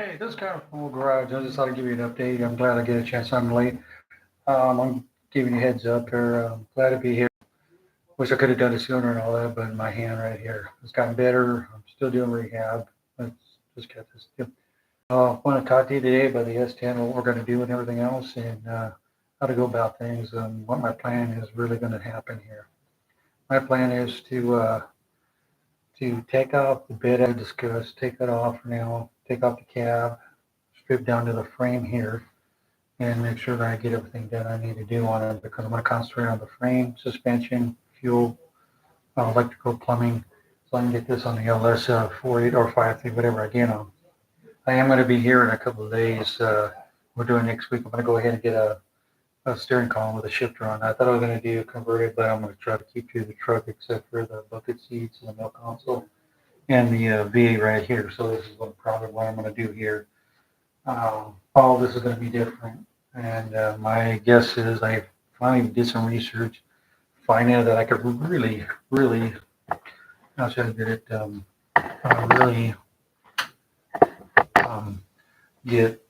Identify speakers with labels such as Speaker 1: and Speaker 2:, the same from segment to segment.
Speaker 1: Hey, this is kind of full garage. I just thought I'd give you an update. I'm glad I get a chance. I'm late. I'm giving you a heads up here. I'm glad to be here. Wish I could have done it sooner and all that, but my hand right here has gotten better. I'm still doing rehab. Let's just get this. I want to talk to you today about the S10, what we're going to do and everything else, and how to go about things and what my plan is really going to happen here. My plan is to take off the bed I discussed, take that off for now, take off the cab, strip down to the frame here and make sure that I get everything done I need to do on it because I'm going to concentrate on the frame, suspension, fuel, electrical, plumbing, so I can get this on the LS 48 or 53, whatever I get on. I am going to be here in a couple of days. We're doing next week. I'm going to go ahead and get a steering column with a shifter on. I thought I was going to do converted, but I'm going to try to keep to the truck except for the bucket seats and the milk console and the VA right here. So this is probably what I'm going to do here. All this is going to be different. And my guess is I finally did some research, find out that I could really, how should I get it, really um, get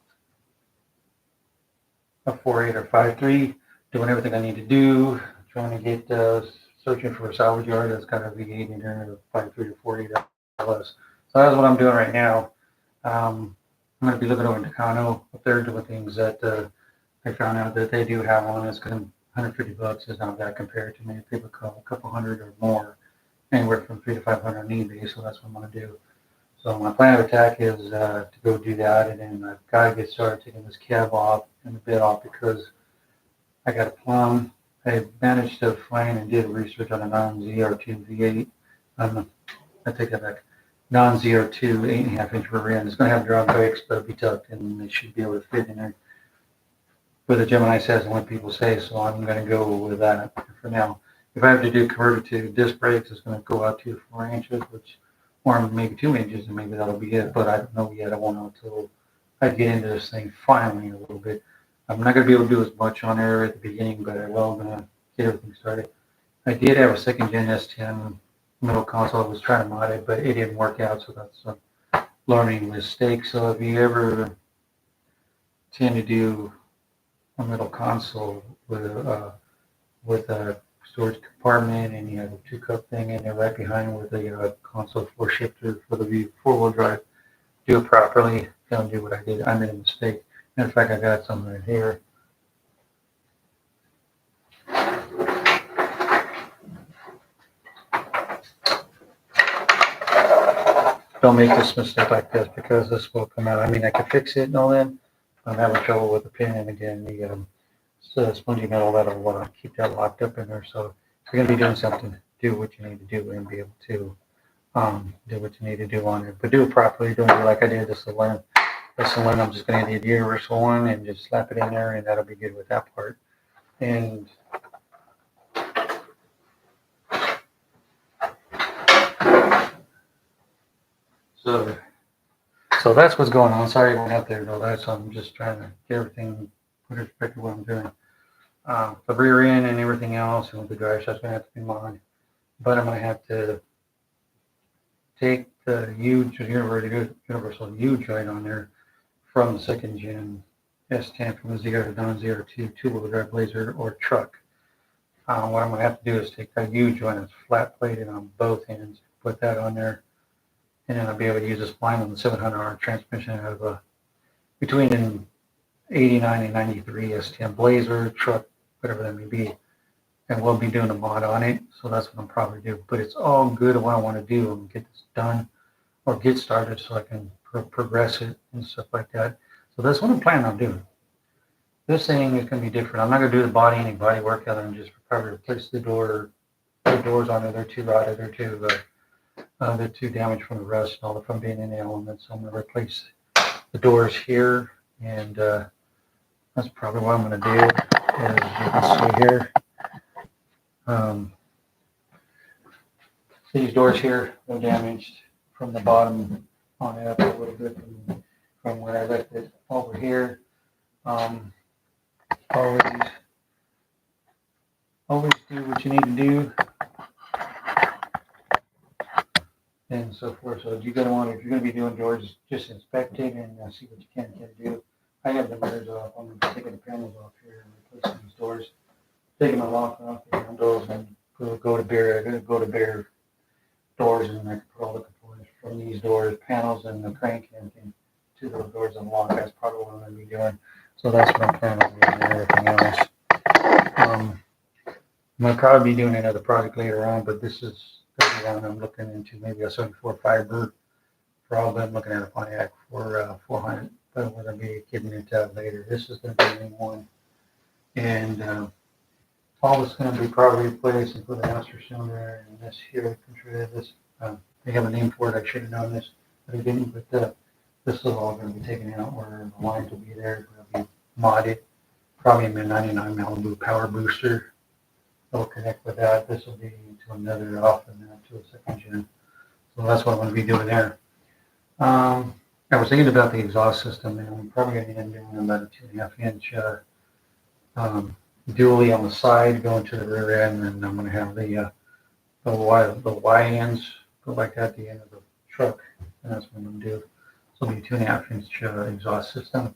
Speaker 1: a 4.8 or 5.3, doing everything I need to do, trying to get, searching for a salvage yard that's got a V8 in there, a 5.3 or 4.8 LS. So that's what I'm doing right now. I'm going to be looking over in Tacano up there doing things that I found out that they do have one. It's going to $150 is not that compared to many people call a couple hundred or more, anywhere from 300 to 500 on eBay. So that's what I'm going to do. So my plan of attack is to go do that, and then I've got to get started taking this cab off and the bed off because I got a plumb. I managed to find and did research on a non-ZR2 V8. I take that back. Non-ZR2 8.5-inch rear end. It's going to have drop brakes, but it'll be tucked, and they should be able to fit in there. But the Gemini says and what people say, so I'm going to go with that for now. If I have to do convert it to disc brakes, it's going to go out 2 to 4 inches, which, or maybe 2 inches, and maybe that'll be it. But I don't know yet. I won't know until I get into this thing finally a little bit. I'm not going to be able to do as much on there at the beginning, but I will going to get everything started. I did have a second gen S10 middle console. I was trying to mod it, but it didn't work out, so that's a learning mistake. So if you ever tend to do a middle console with a storage compartment and you have a 2-cup thing in there right behind with a console floor shifter for the 4-wheel drive, do it properly. Don't do what I did. I made a mistake. In fact, I got some right here. Don't make this mistake like this because this will come out. I mean, I can fix it and all that. I'm having trouble with the pin, and again, the spongy metal that'll keep that locked up in there. So if you're going to be doing something, do what you need to do and be able to do what you need to do on it. But do it properly. Don't do it like I did. This one, I'm just going to do the universal one and just slap it in there, and that'll be good with that part. And so that's what's going on. Sorry I went out there, though. I'm just trying to get everything put in perspective what I'm doing. The rear end and everything else, and the drive shaft's going to have to be mine. But I'm going to have to take the huge universal U joint on there from the second gen S10 from the ZR to non-ZR2 two-wheel drive Blazer or truck. What I'm going to have to do is take that U joint that's flat plated on both ends, put that on there, and then I'll be able to use a spline on the 700R transmission out of between an 89 and 93 S10 Blazer, truck, whatever that may be. And we'll be doing a mod on it, so that's what I'm probably doing. But it's all good at what I want to do and get this done or get started so I can progress it and stuff like that. So that's what I'm planning on doing. This thing is going to be different. I'm not going to do the body any body work other than just probably replace the doors on there. They're too rotted. They're too damaged from the rust and all from being in the elements. So I'm going to replace the doors here, and that's probably what I'm going to do. As you can see here. These doors here are damaged from the bottom on up a little bit from where I left it over here. Always do what you need to do and so forth. So you're going to want, if you're going to be doing doors, just inspect it and see what you can't do. I have the mirrors off. I'm going to be taking the panels off here and replacing these doors, taking my lock off the handles, and go to bare doors, and I can put all the components from these doors, panels, and the crank and everything to those doors and lock. That's probably what I'm going to be doing. So that's what I'm planning on doing and everything else. I'm going to probably be doing another project later on, but this is the one I'm looking into, maybe a 74 fiber. Probably I'm looking at a Pontiac for 400, but we're going to be getting into that later. This is going to be the main one. And all this is going to be probably replaced and put an master cylinder and this here, control this. They have a name for it. I should have known this, but I didn't. But this is all going to be taken out where the lines will be there. It'll be modded. Probably a 99 Malibu power booster. It'll connect with that. This will be to another off and then to a second gen. So that's what I'm going to be doing there. I was thinking about the exhaust system, and I'm probably going to end up doing about a 2.5 inch dually on the side going to the rear end, and I'm going to have the Y ends go like that at the end of the truck, and that's what I'm going to do. So it'll be 2.5 inch exhaust system,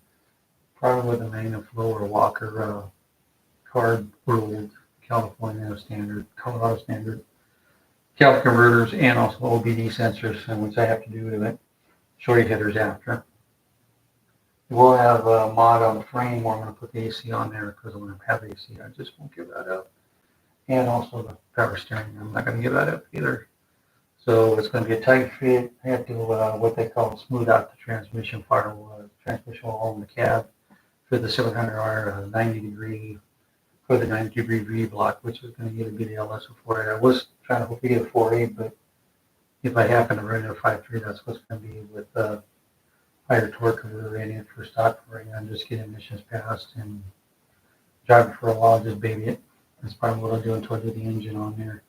Speaker 1: probably with a main flow or Walker card ruled California standard, Colorado standard Cal converters, and also OBD sensors, which I have to do to it. Shorty headers after. We'll have a mod on the frame where I'm going to put the AC on there because I'm going to have AC. I just won't give that up. And also the power steering. I'm not going to give that up either. So it's going to be a tight fit. I have to what they call smooth out the transmission firewall, transmission wall in the cab for the 700R 90 degree for the 90 degree V block, which is going to either be the LS or 4.8. I was trying to hope to get a 4.8, but if I happen to run a 5.3, that's what's going to be with higher torque converter in it for stock running. I'm just getting emissions passed and driving for a while, just baby it. That's probably what I'll do until I do the engine on there.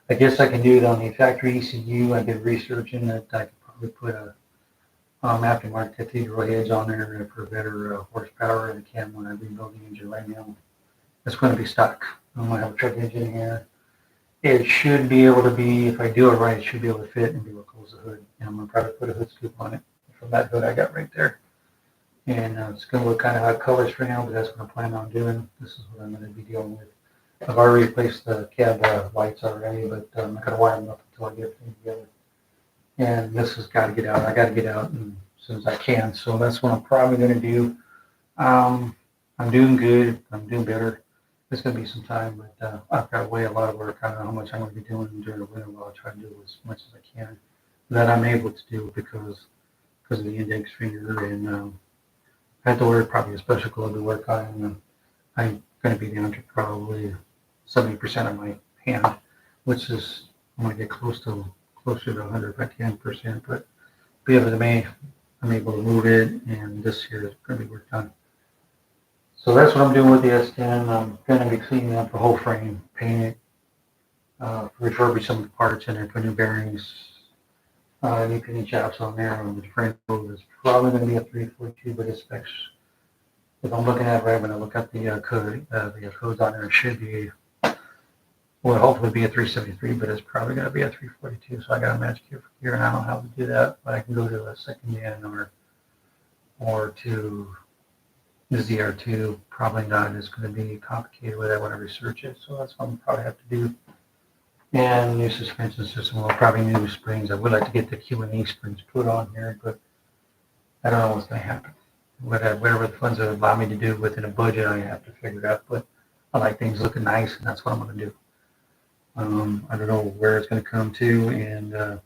Speaker 1: I guess I can do it on the factory ECU. I did research in it. I could probably put a aftermarket cathedral heads on there for better horsepower than I can when I rebuild the engine right now. It's going to be stock. I'm going to have a truck engine here. It should be able to be, if I do it right, it should be able to fit and be able to close the hood. And I'm going to probably put a hood scoop on it from that hood I got right there. And it's going to look kind of odd colors for now, but that's what I plan on doing. This is what I'm going to be dealing with. I've already replaced the cab lights already, but I'm not going to wire them up until I get everything together. And this has got to get out. I got to get out as soon as I can. So that's what I'm probably going to do. I'm doing good. I'm doing better. It's going to be some time, but I've got way a lot of work. I don't know how much I'm going to be doing during the winter. I'll try to do as much as I can that I'm able to do because of the index finger, and I have to wear probably a special glove to work on. And I'm going to be down to probably 70% of my hand, which is I'm going to get closer to 100 by 10%. But be able to I'm able to move it, and this here is going to be work done. So that's what I'm doing with the S10. I'm going to be cleaning up the whole frame, paint it, refurbish some of the parts in there, put new bearings, new pinning shafts on there. On the differential is probably going to be a 342, but it specs. If I'm looking at it right, when I look at the codes on there, it should be, well, hopefully be a 373, but it's probably going to be a 342. So I got a match here, and I don't know how to do that, but I can go to a second gen or to the ZR2. Probably not. It's going to be complicated with that when I research it. So that's what I'm probably have to do. And new suspension system. Well, probably new springs. I would like to get the Q&E springs put on here, but I don't know what's going to happen. Whatever the funds allow me to do within a budget, I have to figure it out. But I like things looking nice, and that's what I'm going to do. I don't know where it's going to come to, and